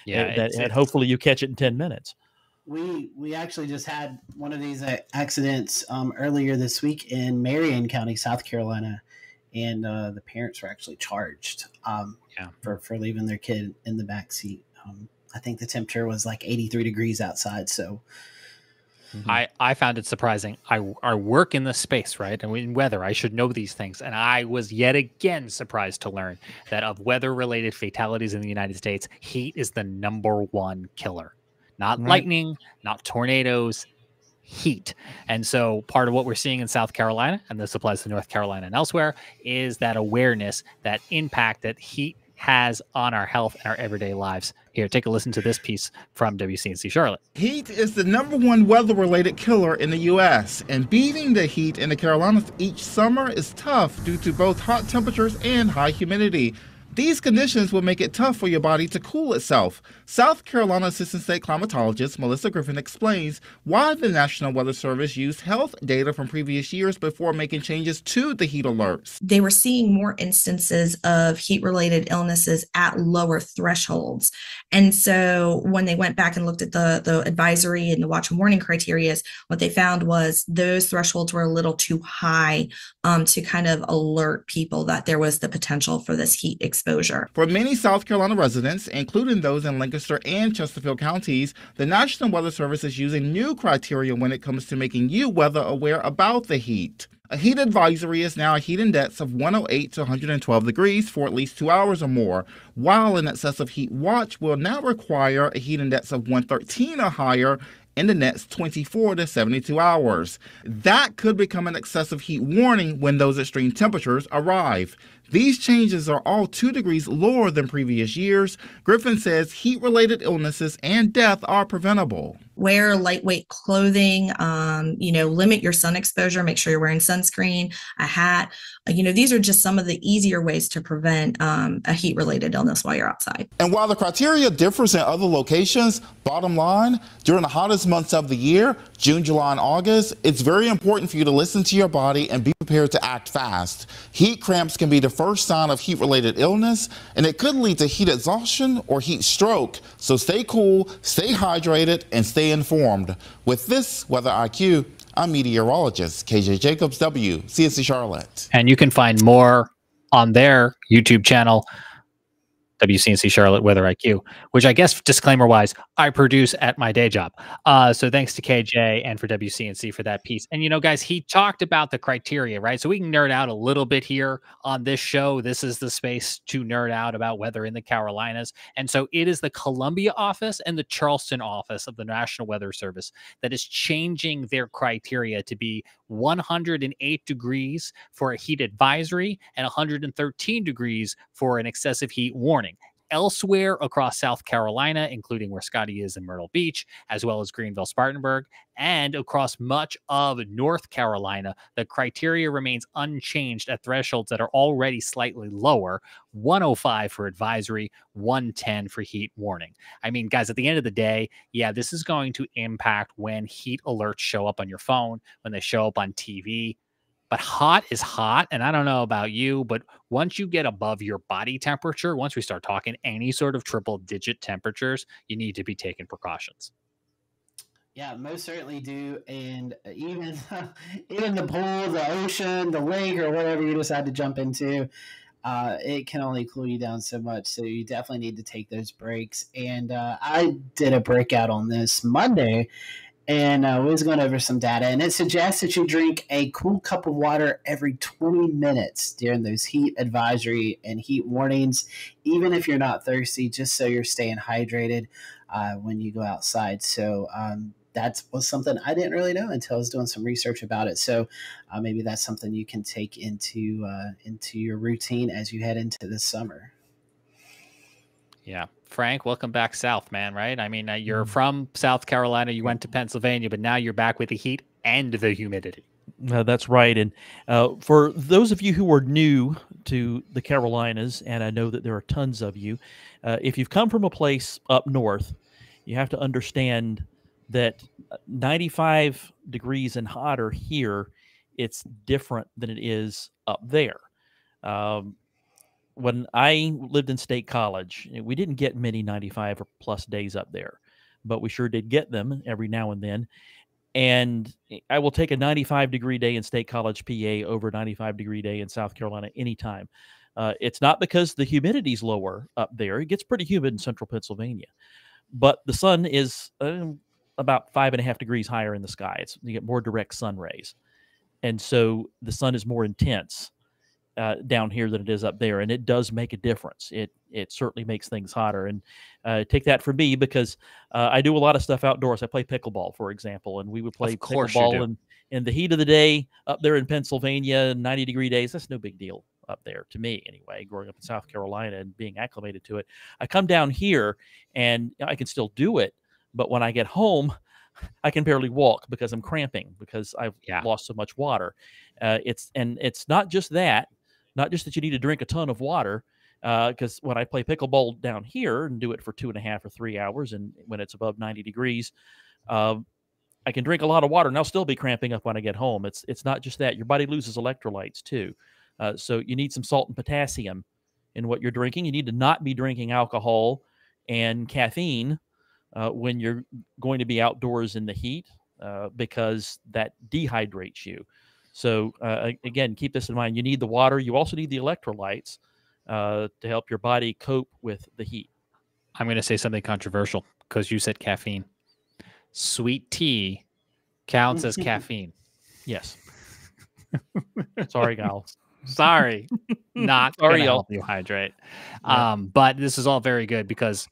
And hopefully you catch it in 10 minutes. We actually just had one of these accidents earlier this week in Marion County, South Carolina, and the parents were actually charged for leaving their kid in the back seat. I think the temperature was like 83 degrees outside. So I found it surprising. I work in this space, right? And in weather, I should know these things. And I was yet again surprised to learn that of weather-related fatalities in the United States, heat is the #1 killer. Not lightning, not tornadoes, heat. And so part of what we're seeing in South Carolina, and this applies to North Carolina and elsewhere, is that awareness, that impact that heat has on our health and our everyday lives. Here, take a listen to this piece from WCNC Charlotte. Heat is the #1 weather-related killer in the U.S., and beating the heat in the Carolinas each summer is tough due to both hot temperatures and high humidity. These conditions will make it tough for your body to cool itself. South Carolina Assistant State Climatologist Melissa Griffin explains why the National Weather Service used health data from previous years before making changes to the heat alerts. They were seeing more instances of heat-related illnesses at lower thresholds. And so when they went back and looked at the advisory and the watch and warning criteria, what they found was those thresholds were a little too high to kind of alert people that there was the potential for this heat exposure. For many South Carolina residents, including those in Lancaster and Chesterfield counties, the National Weather Service is using new criteria when it comes to making you weather aware about the heat. A heat advisory is now a heat index of 108 to 112 degrees for at least 2 hours or more, while an excessive heat watch will now require a heat index of 113 or higher in the next 24 to 72 hours. That could become an excessive heat warning when those extreme temperatures arrive. These changes are all 2 degrees lower than previous years. Griffin says heat-related illnesses and death are preventable. Wear lightweight clothing, limit your sun exposure, make sure you're wearing sunscreen, a hat. These are just some of the easier ways to prevent a heat-related illness while you're outside. And while the criteria differs in other locations, bottom line, during the hottest months of the year, June, July, and August, it's very important for you to listen to your body and be prepared to act fast. Heat cramps can be the first sign of heat-related illness, and it could lead to heat exhaustion or heat stroke. So stay cool, stay hydrated, and stay informed. With this Weather IQ, I'm meteorologist KJ Jacobs, WCNC Charlotte. And you can find more on their YouTube channel, WCNC Charlotte Weather IQ, which I guess disclaimer wise, I produce at my day job. So thanks to KJ and for WCNC for that piece. And, you know, guys, he talked about the criteria, right? So we can nerd out a little bit here on this show. This is the space to nerd out about weather in the Carolinas. And so it is the Columbia office and the Charleston office of the National Weather Service that is changing their criteria to be 108 degrees for a heat advisory and 113 degrees for an excessive heat warning. Elsewhere across South Carolina, including where Scotty is in Myrtle Beach, as well as Greenville, Spartanburg, and across much of North Carolina, the criteria remains unchanged at thresholds that are already slightly lower, 105 for advisory, 110 for heat warning. I mean, guys, at the end of the day, yeah, this is going to impact when heat alerts show up on your phone, when they show up on TV. But hot is hot. And I don't know about you, but once you get above your body temperature, once we start talking any sort of triple digit temperatures, you need to be taking precautions. Yeah, most certainly do. And even even the pool, the ocean, the lake, or whatever you decide to jump into, it can only cool you down so much. So you definitely need to take those breaks. And I did a breakout on this Monday, and we was going over some data, and it suggests that you drink a cool cup of water every 20 minutes during those heat advisory and heat warnings, even if you're not thirsty, just so you're staying hydrated when you go outside. So that was something I didn't really know until I was doing some research about it. So maybe that's something you can take into your routine as you head into the summer. Yeah. Frank, welcome back south, man, right? I mean, you're from South Carolina, you went to Pennsylvania, but now you're back with the heat and the humidity. That's right. And for those of you who are new to the Carolinas, and I know that there are tons of you, if you've come from a place up north, you have to understand that 95 degrees and hotter here, it's different than it is up there. When I lived in State College, we didn't get many 95 or plus days up there, but we sure did get them every now and then. And I will take a 95-degree day in State College, PA, over a 95-degree day in South Carolina anytime. It's not because the humidity's lower up there. It gets pretty humid in central Pennsylvania, but the sun is about 5.5 degrees higher in the sky. You get more direct sun rays, and so the sun is more intense down here than it is up there, and it does make a difference. It certainly makes things hotter, and take that from me because I do a lot of stuff outdoors. I play pickleball, for example, and we would play pickleball in the heat of the day up there in Pennsylvania, 90-degree days. That's no big deal up there to me anyway, growing up in South Carolina and being acclimated to it. I come down here and I can still do it, but when I get home, I can barely walk because I'm cramping because I've lost so much water. It's not just that. Not just that you need to drink a ton of water, because when I play pickleball down here and do it for 2.5 or 3 hours, and when it's above 90 degrees, I can drink a lot of water and I'll still be cramping up when I get home. It's not just that. Your body loses electrolytes too. So you need some salt and potassium in what you're drinking. You need to not be drinking alcohol and caffeine when you're going to be outdoors in the heat, because that dehydrates you. So again, keep this in mind. You need the water. You also need the electrolytes to help your body cope with the heat. I'm going to say something controversial because you said caffeine. Sweet tea counts as caffeine. Yes. Sorry, Gal. Sorry. Not going to help you hydrate. Yeah. But this is all very good because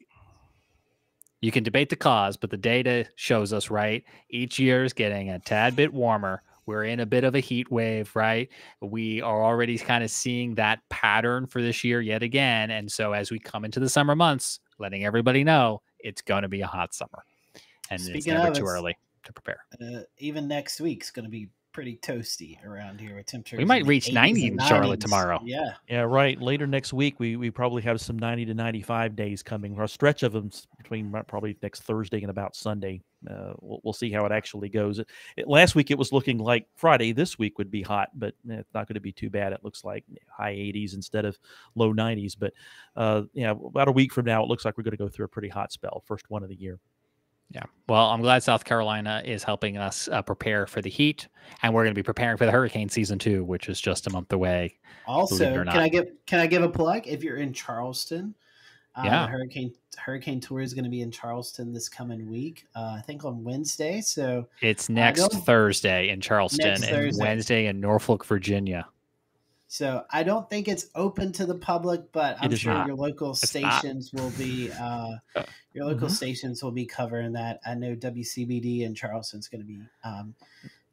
you can debate the cause, but the data shows us, right? Each year is getting a tad bit warmer. We're in a bit of a heat wave, right? We are already kind of seeing that pattern for this year yet again. And so as we come into the summer months, letting everybody know it's going to be a hot summer. And it's never too early to prepare. Even next week's going to be pretty toasty around here with temperatures. We might reach 90 in Charlotte tomorrow. Yeah. Yeah, right. Later next week, we probably have some 90 to 95 days coming. A stretch of them between probably next Thursday and about Sunday. We'll see how it actually goes. Last week, it was looking like Friday. This week would be hot, but it's not going to be too bad. It looks like high 80s instead of low 90s. But about a week from now, it looks like we're going to go through a pretty hot spell, first one of the year. Yeah. Well, I'm glad South Carolina is helping us prepare for the heat, and we're going to be preparing for the hurricane season too, which is just a month away. Also, can I give a plug? If you're in Charleston, Yeah. The Hurricane Tour is going to be in Charleston this coming week. I think on Wednesday. So it's next Thursday in Charleston and Thursday. Wednesday in Norfolk, Virginia. So I don't think it's open to the public, but I'm sure not. your local stations will be stations will be covering that. I know WCBD in Charleston's going to be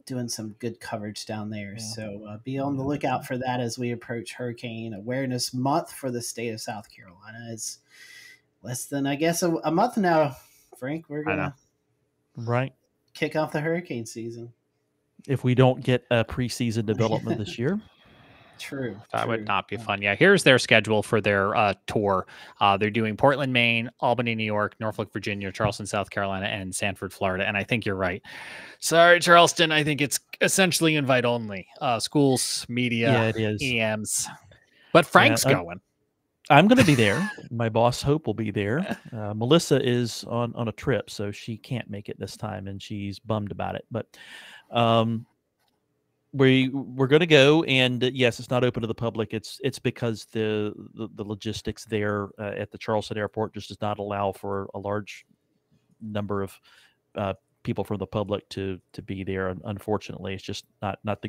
doing some good coverage down there. Yeah. So be on the lookout for that as we approach Hurricane Awareness Month for the state of South Carolina. It's less than, I guess, a month now, Frank. We're going to kick off the hurricane season. If we don't get a preseason development this year. True. That would not be fun. Yeah, here's their schedule for their tour. They're doing Portland, Maine, Albany, New York, Norfolk, Virginia, Charleston, South Carolina, and Sanford, Florida. And I think you're right. Sorry, Charleston. I think it's essentially invite only. Schools, media, yeah, it is. EMs. But Frank's going. I'm going to be there. My boss, Hope, will be there. Melissa is on a trip, so she can't make it this time, and she's bummed about it. But we're going to go, and yes, it's not open to the public. It's because the logistics there at the Charleston airport just does not allow for a large number of people from the public to be there. Unfortunately, it's just not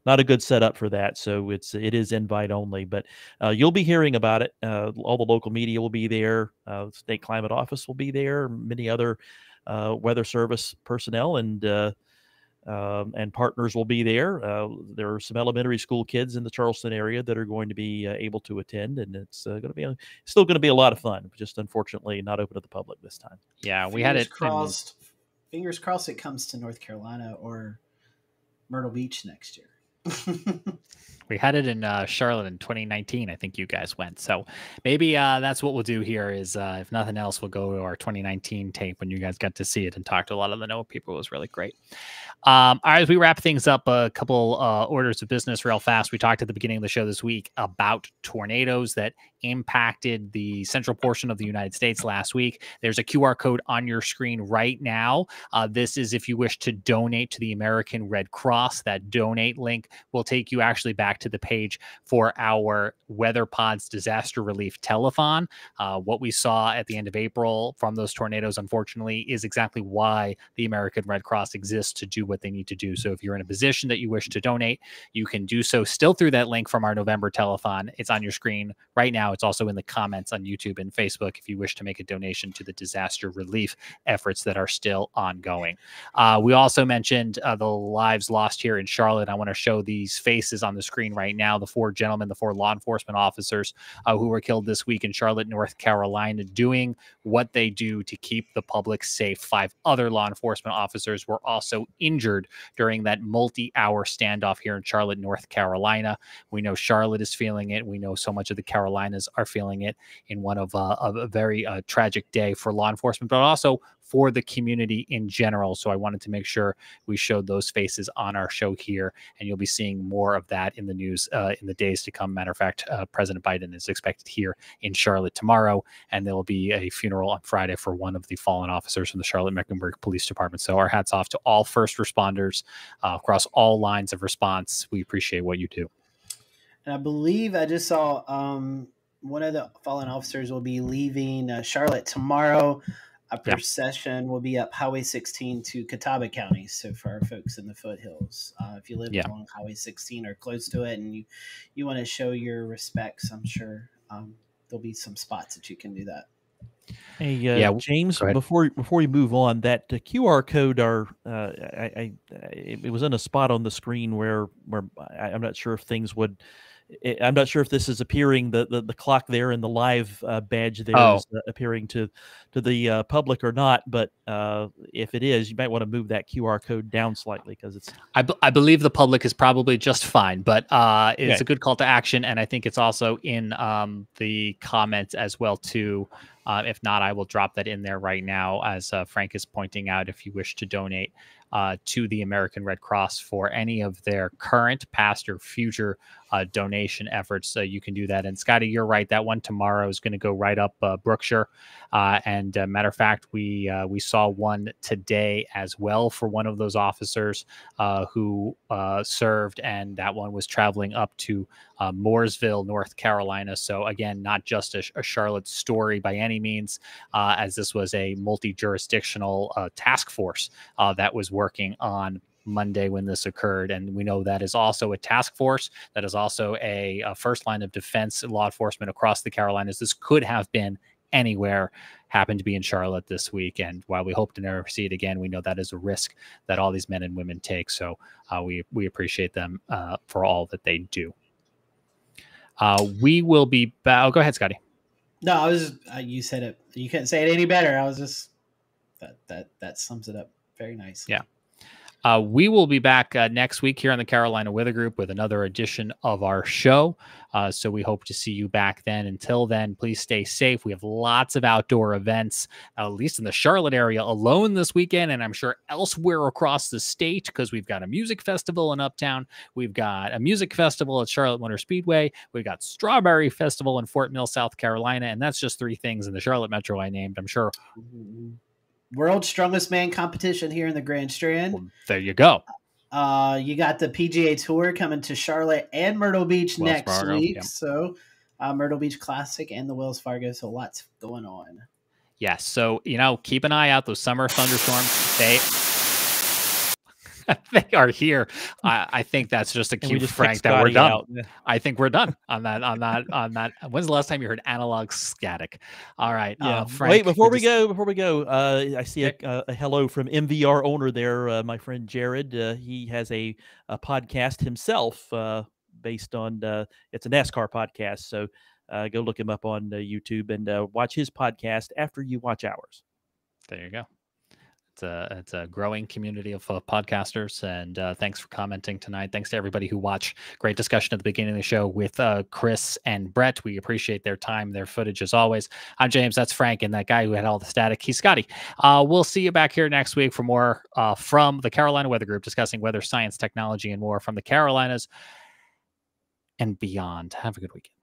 a good setup for that. So it is invite only, but you'll be hearing about it. All the local media will be there. State Climate Office will be there. Many other Weather Service personnel and partners will be there. There are some elementary school kids in the Charleston area that are going to be able to attend, and it's still going to be a lot of fun. Just unfortunately not open to the public this time. Yeah, we had it crossed. Fingers crossed it comes to North Carolina or Myrtle Beach next year. We had it in Charlotte in 2019. I think you guys went. So maybe that's what we'll do here is if nothing else, we'll go to our 2019 tape when you guys got to see it and talk to a lot of the NOAA people. It was really great. All right, as we wrap things up, a couple orders of business real fast. We talked at the beginning of the show this week about tornadoes that impacted the central portion of the United States last week. There's a QR code on your screen right now. This is if you wish to donate to the American Red Cross. That donate link will take you actually back to the page for our Weather Pods disaster relief telethon. What we saw at the end of April from those tornadoes, unfortunately, is exactly why the American Red Cross exists, to do what they need to do. So if you're in a position that you wish to donate, you can do so still through that link from our November telethon. It's on your screen right now. It's also in the comments on YouTube and Facebook if you wish to make a donation to the disaster relief efforts that are still ongoing. We also mentioned the lives lost here in Charlotte. I want to show these faces on the screen right now. The four law enforcement officers who were killed this week in Charlotte, North Carolina, doing what they do to keep the public safe. 5 other law enforcement officers were also injured during that multi-hour standoff here in Charlotte, North Carolina. We know Charlotte is feeling it. We know so much of the Carolinas are feeling it in one of a very tragic day for law enforcement, but also for the community in general. So I wanted to make sure we showed those faces on our show here, and you'll be seeing more of that in the news in the days to come. Matter of fact, President Biden is expected here in Charlotte tomorrow, and there will be a funeral on Friday for one of the fallen officers from the Charlotte-Mecklenburg Police Department. So our hats off to all first responders across all lines of response. We appreciate what you do. And I believe I just saw one of the fallen officers will be leaving Charlotte tomorrow. A procession will be up Highway 16 to Catawba County. So for our folks in the foothills, if you live along Highway 16 or close to it, and you want to show your respects, I'm sure there'll be some spots that you can do that. Hey, James, before we move on, that QR code it was in a spot on the screen where I'm not sure if things would. I'm not sure if this is appearing, the clock there and the live badge there is appearing to the public or not. But if it is, you might want to move that QR code down slightly because it's. I believe the public is probably just fine, but it's a good call to action, and I think it's also in the comments as well too. If not, I will drop that in there right now, as Frank is pointing out. If you wish to donate to the American Red Cross for any of their current, past, or future donation efforts. So you can do that. And Scotty, you're right. That one tomorrow is going to go right up Brookshire. And matter of fact, we saw one today as well for one of those officers who served, and that one was traveling up to Mooresville, North Carolina. So again, not just a Charlotte story by any means, as this was a multi-jurisdictional task force that was working on Monday when this occurred. And we know that is also a task force, that is also a first line of defense and law enforcement across the Carolinas. This could have been anywhere, happened to be in Charlotte this week. And while we hope to never see it again, we know that is a risk that all these men and women take. So we appreciate them for all that they do. We will be back. Oh, go ahead, Scotty. No, I was you said it. You couldn't say it any better. I was just that sums it up very nice. Yeah. We will be back next week here on the Carolina Weather Group with another edition of our show. So we hope to see you back then. Until then, please stay safe. We have lots of outdoor events, at least in the Charlotte area alone this weekend, and I'm sure elsewhere across the state, because we've got a music festival in Uptown. We've got a music festival at Charlotte Motor Speedway. We've got Strawberry Festival in Fort Mill, South Carolina, and that's just 3 things in the Charlotte Metro I named. I'm sure. World's Strongest Man competition here in the Grand Strand. Well, there you go. You got the PGA Tour coming to Charlotte and Myrtle Beach next week. Yep. So Myrtle Beach Classic and the Wells Fargo. So lots going on. Yes. So, keep an eye out. Those summer thunderstorms, they are here. I think that's just a cue, Frank, that we're done. Yeah. I think we're done on that. When's the last time you heard analog static? All right. Yeah. Frank, wait, before we go, I see a hello from MVR owner there, my friend Jared. He has a podcast himself based on, it's a NASCAR podcast. So go look him up on YouTube and watch his podcast after you watch ours. There you go. It's a growing community of podcasters, and thanks for commenting tonight. Thanks to everybody who watched. Great discussion at the beginning of the show with Chris and Brett. We appreciate their time, their footage as always. I'm James. That's Frank, and that guy who had all the static, he's Scotty. We'll see you back here next week for more from the Carolina Weather Group, discussing weather, science, technology, and more from the Carolinas and beyond. Have a good weekend.